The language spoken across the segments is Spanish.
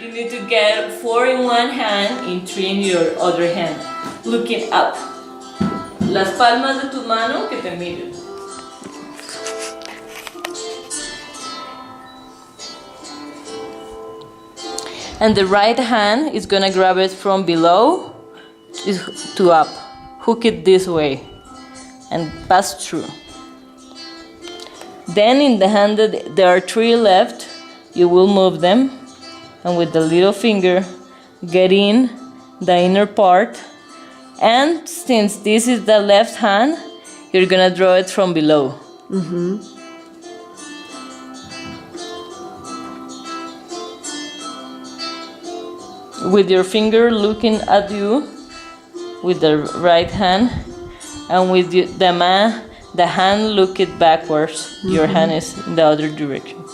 You need to get 4 in one hand and 3 in your other hand, looking up. Las palmas de tu mano que te miren. And the right hand is gonna grab it from below to up. Hook it this way and pass through. Then in the hand that there are 3 left, you will move them and with the little finger get in the inner part, and since this is the left hand, you're gonna draw it from below. With your finger looking at you with the right hand, and with the hand look it backwards. Your hand is in the other direction.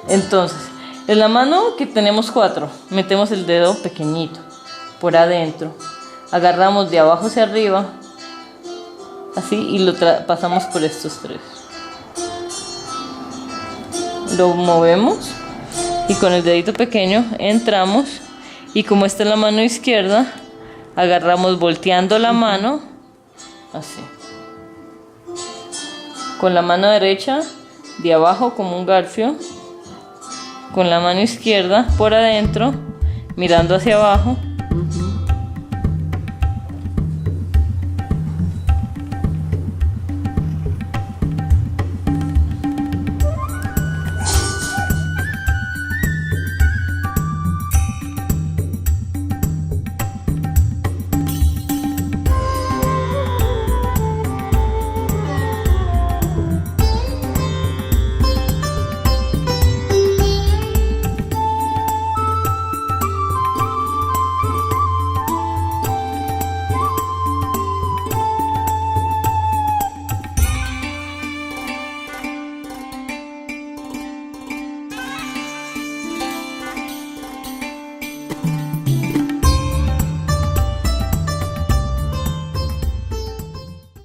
Entonces, en la mano que tenemos 4, metemos el dedo pequeñito por adentro, agarramos de abajo hacia arriba, así, y lo pasamos por estos 3. Lo movemos y con el dedito pequeño entramos, y como esta es la mano izquierda, agarramos volteando la mano, así. Con la mano derecha de abajo como un garfio, con la mano izquierda por adentro, mirando hacia abajo,